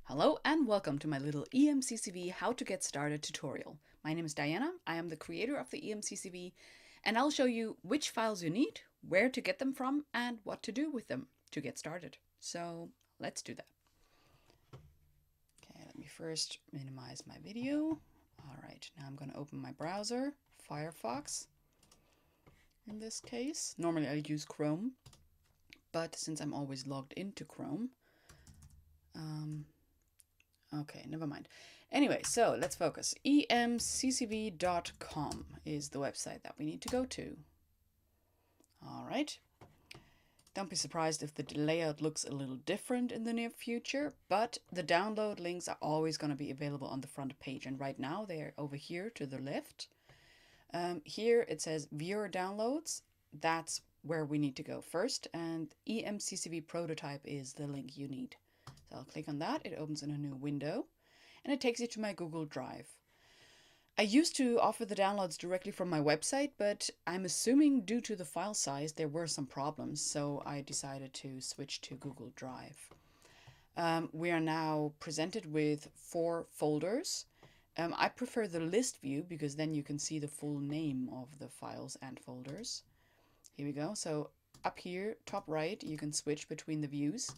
Hello and welcome to my little EMCCV How to Get Started tutorial. My name is Diana, I am the creator of the EMCCV, and I'll show you which files you need, where to get them from, and what to do with them to get started. So let's do that. Okay, let me first minimize my video. Alright, now I'm going to open my browser, Firefox in this case. Normally I use Chrome, but since I'm always logged into Chrome, okay, never mind. Anyway, so let's focus. EMCCV.com is the website that we need to go to. All right. Don't be surprised if the layout looks a little different in the near future, but the download links are always going to be available on the front page. And right now they're over here to the left. Here it says Viewer Downloads. That's where we need to go first. And EMCCV Prototype is the link you need. So I'll click on that, it opens in a new window, and it takes you to my Google Drive. I used to offer the downloads directly from my website, but I'm assuming due to the file size there were some problems, so I decided to switch to Google Drive. We are now presented with 4 folders. I prefer the list view because then you can see the full name of the files and folders. Here we go. So up here, top right, you can switch between the views.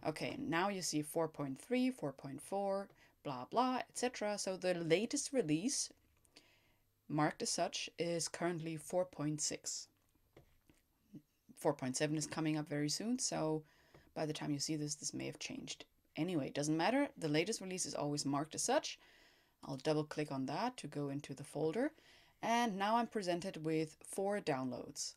Okay, now you see 4.3, 4.4, blah, blah, etc. So the latest release, marked as such, is currently 4.6. 4.7 is coming up very soon, so by the time you see this, this may have changed. Anyway, it doesn't matter. The latest release is always marked as such. I'll double click on that to go into the folder. And now I'm presented with 4 downloads.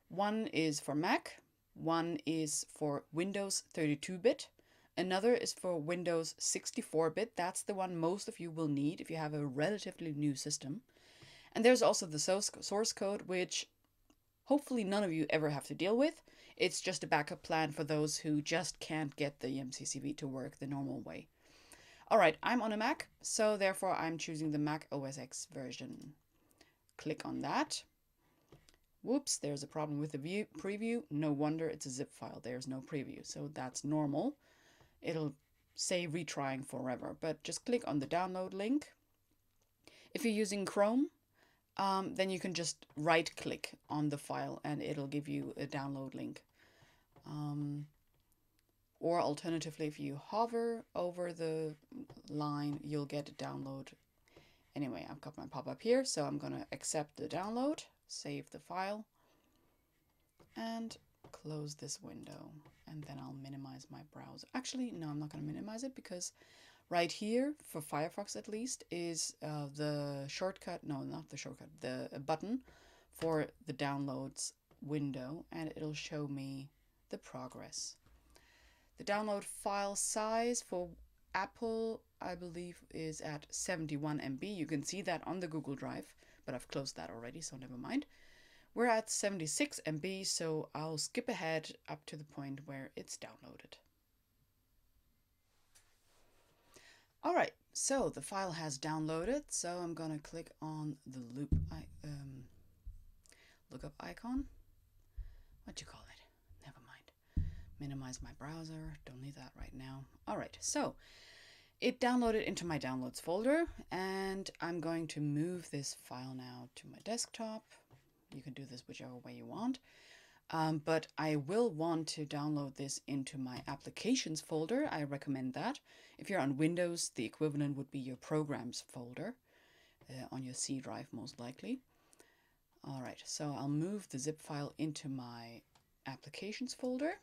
One is for Mac. One is for Windows 32-bit. Another is for Windows 64-bit. That's the one most of you will need if you have a relatively new system. And there's also the source code, which hopefully none of you ever have to deal with. It's just a backup plan for those who just can't get the EMCCV to work the normal way. Alright, I'm on a Mac, so therefore I'm choosing the Mac OS X version. Click on that. Whoops, there's a problem with the preview. No wonder, it's a zip file. There's no preview, so that's normal. It'll say retrying forever, but just click on the download link. If you're using Chrome, then you can just right click on the file and it'll give you a download link. Or alternatively, if you hover over the line, you'll get a download. Anyway, I've got my pop-up here, so I'm going to accept the download. Save the file and close this window, and then I'll minimize my browser. Actually, no, I'm not going to minimize it because right here, for Firefox at least, is the shortcut, no, not the shortcut, the button for the downloads window, and it'll show me the progress. The download file size for Apple, I believe, is at 71 MB. You can see that on the Google Drive, but I've closed that already, so never mind. We're at 76 MB, so I'll skip ahead up to the point where it's downloaded. Alright, so the file has downloaded, so I'm gonna click on the lookup icon. What you call it? Never mind. Minimize my browser, don't need that right now. Alright, so it downloaded into my downloads folder, and I'm going to move this file now to my desktop. You can do this whichever way you want, but I will want to download this into my applications folder. I recommend that. If you're on Windows, the equivalent would be your programs folder on your C drive most likely. Alright, so I'll move the zip file into my applications folder.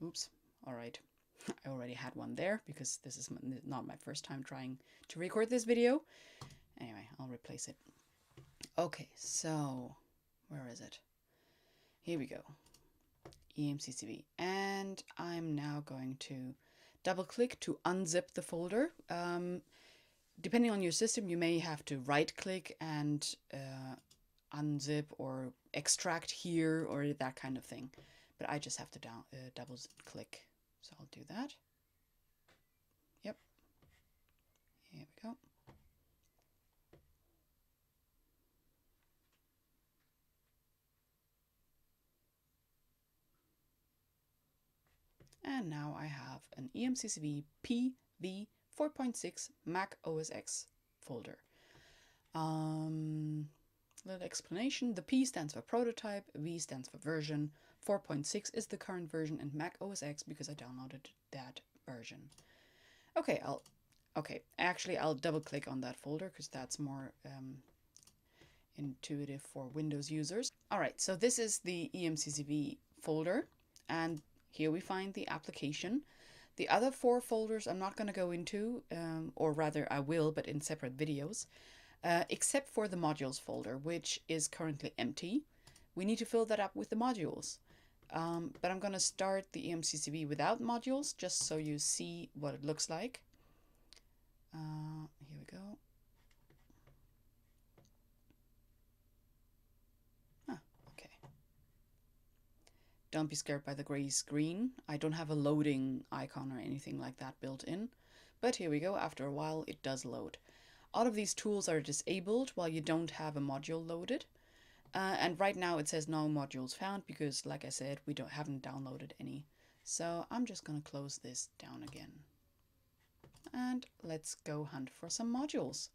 Oops, alright. I already had one there because this is not my first time trying to record this video. Anyway, I'll replace it. Okay, so where is it? Here we go. EMCCV. And I'm now going to double click to unzip the folder. Depending on your system, you may have to right click and unzip or extract here or that kind of thing. But I just have to double click. So I'll do that. Yep. Here we go. And now I have an EMCCV PV 4.6 Mac OS X folder. Little explanation. The P stands for prototype, V stands for version, 4.6 is the current version, and Mac OS X because I downloaded that version. Okay, I'll double click on that folder because that's more intuitive for Windows users. All right, so this is the EMCCV folder, and here we find the application. The other 4 folders I'm not going to go into, or rather I will, but in separate videos, except for the modules folder, which is currently empty. We need to fill that up with the modules. But I'm going to start the EMCCV without modules, just so you see what it looks like. Here we go. Okay. Don't be scared by the gray screen. I don't have a loading icon or anything like that built in. But here we go. After a while, it does load. All of these tools are disabled while you don't have a module loaded. And right now it says no modules found because, like I said, we haven't downloaded any. So I'm just going to close this down again. And let's go hunt for some modules.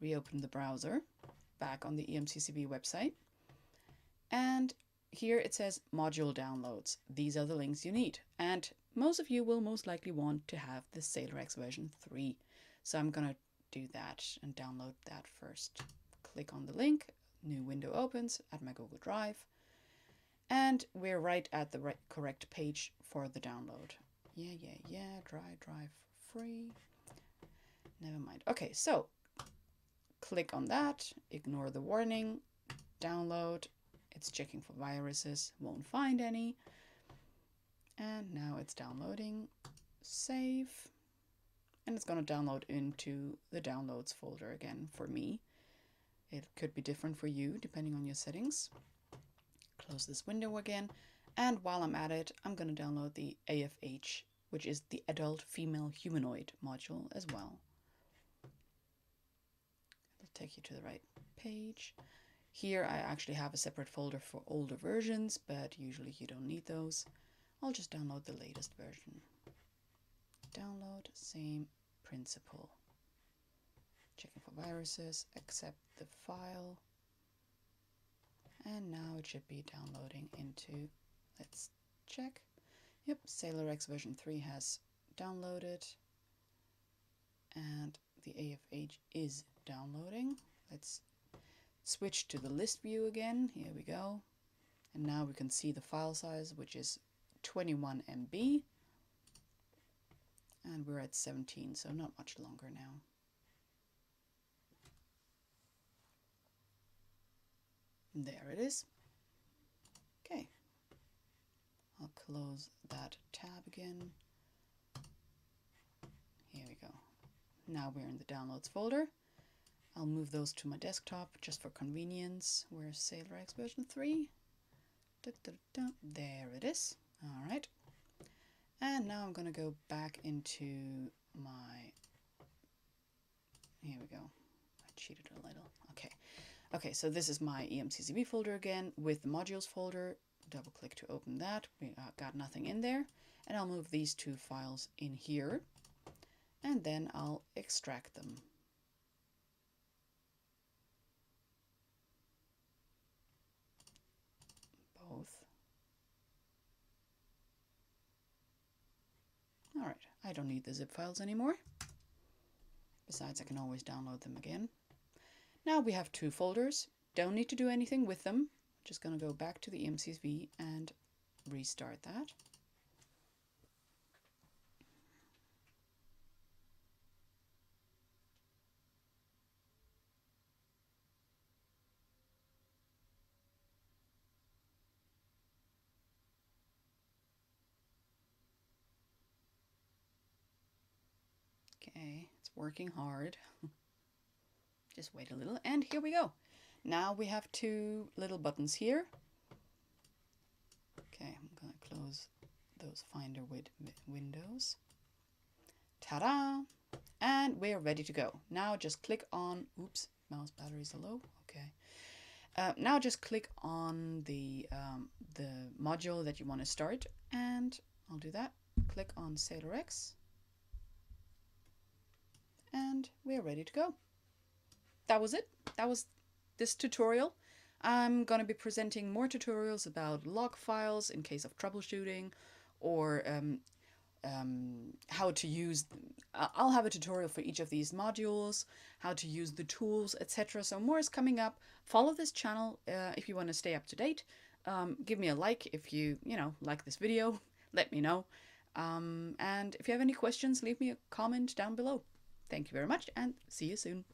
Reopen the browser, back on the EMCCV website. And here it says module downloads. These are the links you need. And most of you will most likely want to have the SailorX version 3. So I'm going to do that and download that first. Click on the link. New window opens at my Google Drive, and we're right at the correct page for the download. Yeah, drive free. Never mind. Okay, so click on that, ignore the warning, download. It's checking for viruses, won't find any. And now it's downloading, save, and it's going to download into the downloads folder again for me. It could be different for you depending on your settings. Close this window again, and while I'm at it, I'm going to download the AFH, which is the Adult Female Humanoid module as well. It'll take you to the right page. Here I actually have a separate folder for older versions, but usually you don't need those. I'll just download the latest version. Download, same principle. Checking for viruses, accept the file, and now it should be downloading into, let's check. Yep, SailorX version 3 has downloaded, and the AFH is downloading. Let's switch to the list view again. Here we go. And now we can see the file size, which is 21 MB, and we're at 17, so not much longer now. There it is. Okay, I'll close that tab again. Here we go. Now we're in the downloads folder. I'll move those to my desktop just for convenience. Where's SailorX version 3? There it is. All right. And now I'm going to go back into my... Here we go. I cheated a little. Okay. Okay, so this is my EMCCV folder again with the modules folder. Double click to open that. We got nothing in there. And I'll move these 2 files in here. And then I'll extract them. Both. All right, I don't need the zip files anymore. Besides, I can always download them again. Now we have 2 folders. Don't need to do anything with them. Just going to go back to the EMCCV and restart that. Okay, it's working hard. Just wait a little, and here we go. Now we have 2 little buttons here. Okay, I'm going to close those Finder windows. Ta-da! And we're ready to go. Now just click on, oops, mouse batteries are low. Okay. Now just click on the module that you want to start, and I'll do that. click on Sailor X, and we're ready to go. That was it. That was this tutorial. I'm going to be presenting more tutorials about log files in case of troubleshooting, or how to use. I'll have a tutorial for each of these modules, how to use the tools, etc. So more is coming up. Follow this channel if you want to stay up to date. Give me a like if you like this video. Let me know. And if you have any questions, leave me a comment down below. Thank you very much, and see you soon.